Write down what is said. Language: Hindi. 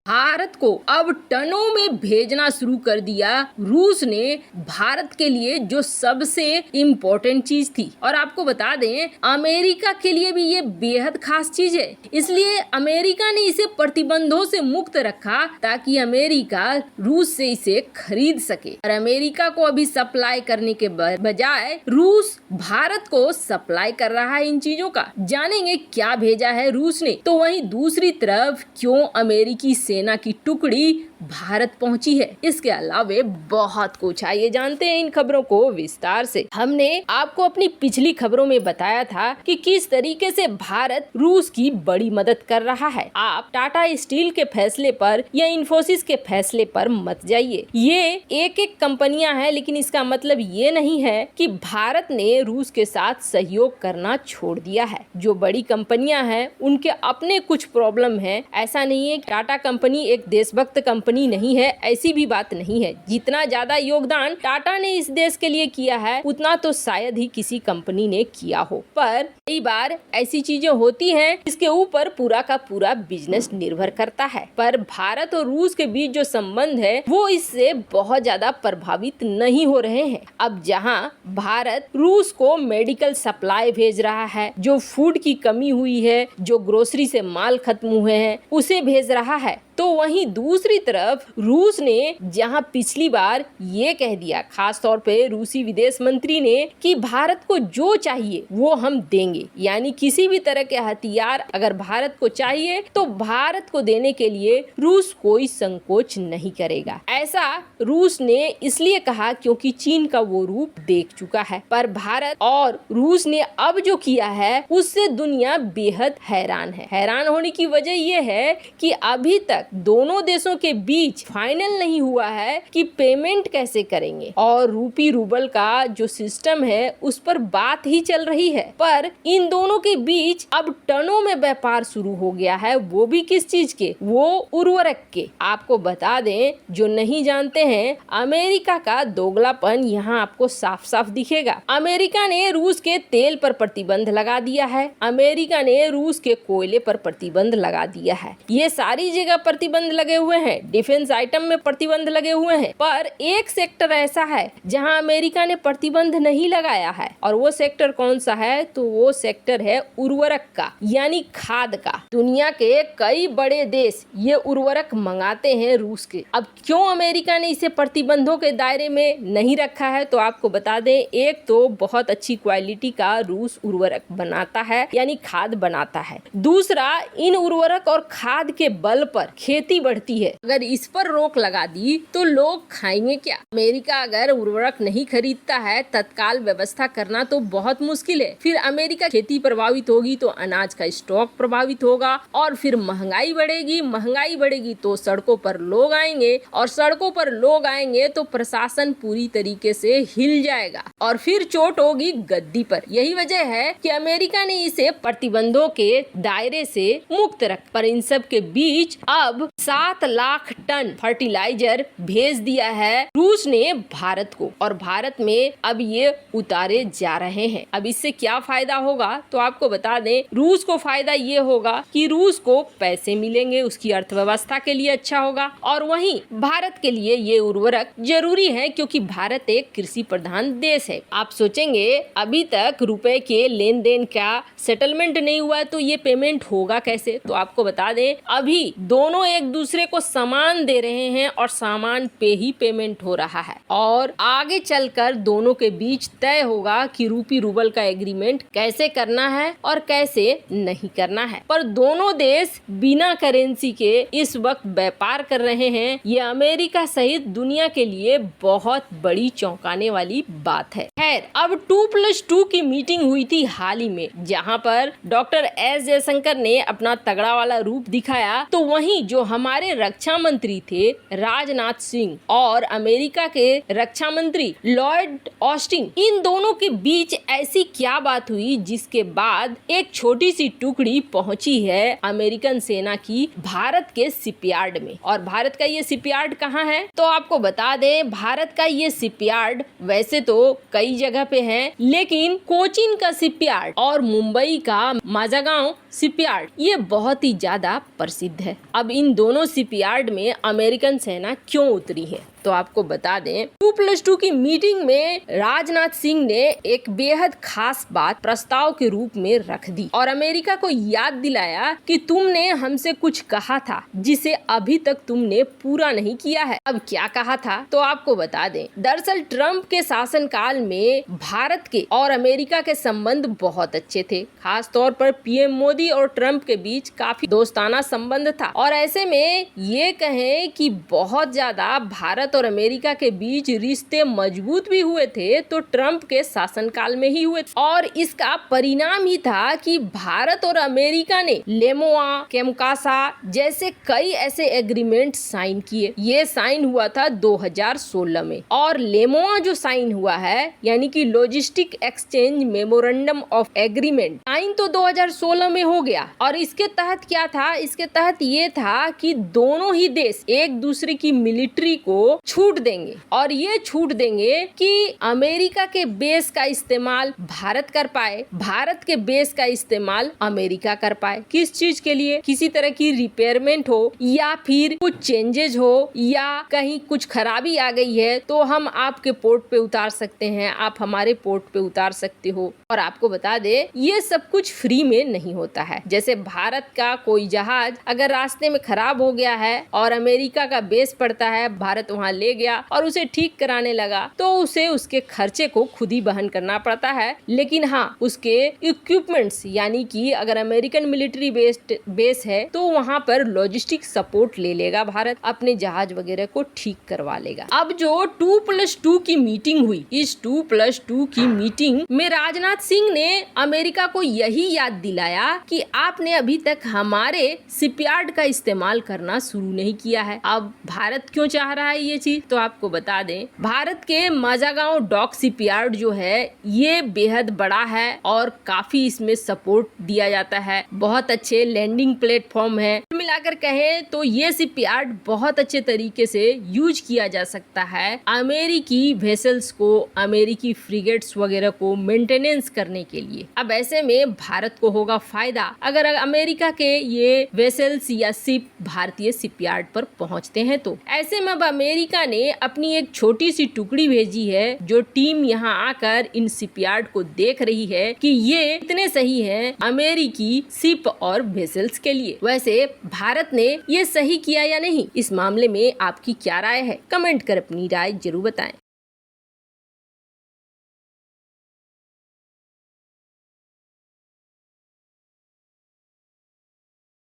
भारत को अब टनों में भेजना शुरू कर दिया रूस ने, भारत के लिए जो सबसे इम्पोर्टेंट चीज थी। और आपको बता दें अमेरिका के लिए भी ये बेहद खास चीज है, इसलिए अमेरिका ने इसे प्रतिबंधों से मुक्त रखा ताकि अमेरिका रूस से इसे खरीद सके। और अमेरिका को अभी सप्लाई करने के बजाय रूस भारत को सप्लाई कर रहा है इन चीजों का। जानेंगे क्या भेजा है रूस ने। तो वहीं दूसरी तरफ क्यों अमेरिकी सेना की टुकड़ी भारत पहुंची है, इसके अलावे बहुत कुछ आइए जानते हैं इन खबरों को विस्तार से। हमने आपको अपनी पिछली खबरों में बताया था कि किस तरीके से भारत रूस की बड़ी मदद कर रहा है। आप टाटा स्टील के फैसले पर या इन्फोसिस के फैसले पर मत जाइए। ये एक एक कंपनियां हैं, लेकिन इसका मतलब ये नहीं है कि भारत ने रूस के साथ सहयोग करना छोड़ दिया है। जो बड़ी कंपनियां हैं उनके अपने कुछ प्रॉब्लम है। ऐसा नहीं है टाटा कंपनी एक देशभक्त कंपनी नहीं है, ऐसी भी बात नहीं है। जितना ज्यादा योगदान टाटा ने इस देश के लिए किया है उतना तो शायद ही किसी कंपनी ने किया हो। पर कई बार ऐसी चीजें होती हैं जिसके ऊपर पूरा का पूरा बिजनेस निर्भर करता है। पर भारत और रूस के बीच जो संबंध है वो इससे बहुत ज्यादा प्रभावित नहीं हो रहे हैं। अब जहां भारत रूस को मेडिकल सप्लाई भेज रहा है, जो फूड की कमी हुई है, जो ग्रोसरी से माल खत्म हुए हैं उसे भेज रहा है, तो वहीं दूसरी तरफ रूस ने जहां पिछली बार ये कह दिया, खास तौर पे रूसी विदेश मंत्री ने, कि भारत को जो चाहिए वो हम देंगे, यानी किसी भी तरह के हथियार अगर भारत को चाहिए तो भारत को देने के लिए रूस कोई संकोच नहीं करेगा। ऐसा रूस ने इसलिए कहा क्योंकि चीन का वो रूप देख चुका है। पर भारत और रूस ने अब जो किया है उससे दुनिया बेहद हैरान है। हैरान होने की वजह ये है कि अभी तक दोनों देशों के बीच फाइनल नहीं हुआ है कि पेमेंट कैसे करेंगे, और रूपी रूबल का जो सिस्टम है उस पर बात ही चल रही है। पर इन दोनों के बीच अब टनों में व्यापार शुरू हो गया है। वो भी किस चीज के? वो उर्वरक के। आपको बता दें, जो नहीं जानते हैं, अमेरिका का दोगलापन यहाँ आपको साफ साफ दिखेगा। अमेरिका ने रूस के तेल पर प्रतिबंध लगा दिया है, अमेरिका ने रूस के कोयले पर प्रतिबंध लगा दिया है। ये सारी जगह प्रतिबंध लगे हुए हैं, डिफेंस आइटम में प्रतिबंध लगे हुए हैं। पर एक सेक्टर ऐसा है जहां अमेरिका ने प्रतिबंध नहीं लगाया है, और वो सेक्टर कौन सा है? तो वो सेक्टर है उर्वरक का, यानी खाद का। दुनिया के कई बड़े देश ये उर्वरक मंगाते हैं रूस के। अब क्यों अमेरिका ने इसे प्रतिबंधों के दायरे में नहीं रखा है? तो आपको बता दें, एक तो बहुत अच्छी क्वालिटी का रूस उर्वरक बनाता है, यानी खाद बनाता है। दूसरा, इन उर्वरक और खाद के बल पर खेती बढ़ती है। अगर इस पर रोक लगा दी तो लोग खाएंगे क्या? अमेरिका अगर उर्वरक नहीं खरीदता है, तत्काल व्यवस्था करना तो बहुत मुश्किल है। फिर अमेरिका खेती प्रभावित होगी तो अनाज का स्टॉक प्रभावित होगा, और फिर महंगाई बढ़ेगी। महंगाई बढ़ेगी तो सड़कों पर लोग आएंगे, और सड़कों पर लोग आएंगे तो प्रशासन पूरी तरीके से हिल जाएगा, और फिर चोट होगी गद्दी पर। यही वजह है कि अमेरिका ने इसे प्रतिबंधों के दायरे से मुक्त रख। पर इन सब के बीच अब 7 लाख टन फर्टिलाइजर भेज दिया है रूस ने भारत को, और भारत में अब ये उतारे जा रहे हैं। अब इससे क्या फायदा होगा? तो आपको बता दें, रूस को फायदा ये होगा कि रूस को पैसे मिलेंगे, उसकी अर्थव्यवस्था के लिए अच्छा होगा, और वहीं भारत के लिए ये उर्वरक जरूरी है क्योंकि भारत एक कृषि प्रधान देश है। आप सोचेंगे अभी तक रुपए के लेन देन का सेटलमेंट नहीं हुआ, तो ये पेमेंट होगा कैसे? तो आपको बता दें, अभी दोनों एक दूसरे को सामान दे रहे हैं और सामान पे ही पेमेंट हो रहा है, और आगे चलकर दोनों के बीच तय होगा कि रूपी रूबल का एग्रीमेंट कैसे करना है और कैसे नहीं करना है। पर दोनों देश बिना करेंसी के इस वक्त व्यापार कर रहे हैं। ये अमेरिका सहित दुनिया के लिए बहुत बड़ी चौंकाने वाली बात है। खैर, अब 2+2 की मीटिंग हुई थी हाल ही में, जहां पर डॉक्टर एस जयशंकर ने अपना तगड़ा वाला रूप दिखाया। तो वहीं जो हमारे रक्षा मंत्री थे राजनाथ सिंह और अमेरिका के रक्षा मंत्री लॉयड ऑस्टिन, इन दोनों के बीच ऐसी क्या बात हुई जिसके बाद एक छोटी सी टुकड़ी पहुंची है अमेरिकन सेना की भारत के शिपयार्ड में। और भारत का ये शिपयार्ड कहाँ है? तो आपको बता दें, भारत का ये शिपयार्ड वैसे तो कई जगह पे है, लेकिन कोचीन का शिपयार्ड और मुंबई का माझागांव शिपयार्ड ये बहुत ही ज्यादा प्रसिद्ध है। अब इन दोनों शिपयार्ड में अमेरिकन सेना क्यों उतरी है। तो आपको बता दें 2+2 की मीटिंग में राजनाथ सिंह ने एक बेहद खास बात प्रस्ताव के रूप में रख दी और अमेरिका को याद दिलाया कि तुमने हमसे कुछ कहा था जिसे अभी तक तुमने पूरा नहीं किया है। अब क्या कहा था तो आपको बता दें। दरअसल ट्रंप के शासनकाल में भारत के और अमेरिका के संबंध बहुत अच्छे थे। खास तौर पर पीएम मोदी और ट्रंप के बीच काफी दोस्ताना संबंध था और ऐसे में ये कहें कि बहुत ज्यादा भारत और अमेरिका के बीच रिश्ते मजबूत भी हुए थे तो ट्रंप के शासनकाल में ही हुए और इसका परिणाम ही था कि भारत और अमेरिका ने लेमोआ, केमकासा जैसे कई ऐसे एग्रीमेंट साइन किए। ये साइन हुआ था 2016 में और लेमोआ जो साइन हुआ है यानी कि logistic exchange memorandum of agreement sign तो 2016 में हो गया और इसके तहत क्या था, इसके तहत ये था कि दोनों ही देश एक दूसरे की मिलिट्री को छूट देंगे और ये छूट देंगे कि अमेरिका के बेस का इस्तेमाल भारत कर पाए, भारत के बेस का इस्तेमाल अमेरिका कर पाए। किस चीज के लिए, किसी तरह की रिपेयरमेंट हो या फिर कुछ चेंजेज हो या कहीं कुछ खराबी आ गई है तो हम आपके पोर्ट पे उतार सकते हैं, आप हमारे पोर्ट पे उतार सकते हो। और आपको बता दे ये सब कुछ फ्री में नहीं होता है। जैसे भारत का कोई जहाज अगर रास्ते में खराब हो गया है और अमेरिका का बेस पड़ता है, भारत वहाँ ले गया और उसे ठीक कराने लगा तो उसे उसके खर्चे को खुद ही वहन करना पड़ता है। लेकिन हाँ, उसके इक्विपमेंट्स यानी कि अगर अमेरिकन मिलिट्री बेस है तो वहाँ पर लॉजिस्टिक सपोर्ट ले लेगा भारत, अपने जहाज वगैरह को ठीक करवा लेगा। अब जो 2+2 की मीटिंग हुई, इस 2+2 की मीटिंग में राजनाथ सिंह ने अमेरिका को यही याद दिलाया कि आपने अभी तक हमारे शिपयार्ड का इस्तेमाल करना शुरू नहीं किया है। अब भारत क्यों चाह रहा है ये चीज तो आपको बता दें। भारत के माजागांव डॉक शिपयार्ड जो है ये बेहद बड़ा है और काफी इसमें सपोर्ट दिया जाता है, बहुत अच्छे लैंडिंग प्लेटफॉर्म है। मिलाकर कहें तो ये शिपयार्ड बहुत अच्छे तरीके से यूज किया जा सकता है अमेरिकी वेसल्स को, अमेरिकी फ्रिगेट्स वगैरह को मेंटेनेंस करने के लिए। अब ऐसे में भारत को होगा फायदा अगर अमेरिका के ये वेसल्स या शिप भारतीय शिपयार्ड पर पहुंचते हैं तो। ऐसे में अब अमेरिका ने अपनी एक छोटी सी टुकड़ी भेजी है जो टीम यहाँ आकर इन शिपयार्ड को देख रही है कि ये इतने सही हैं अमेरिकी शिप और वेसल्स के लिए। वैसे भारत ने ये सही किया या नहीं, इस मामले में आपकी क्या राय है, कमेंट कर अपनी राय जरूर बताएं।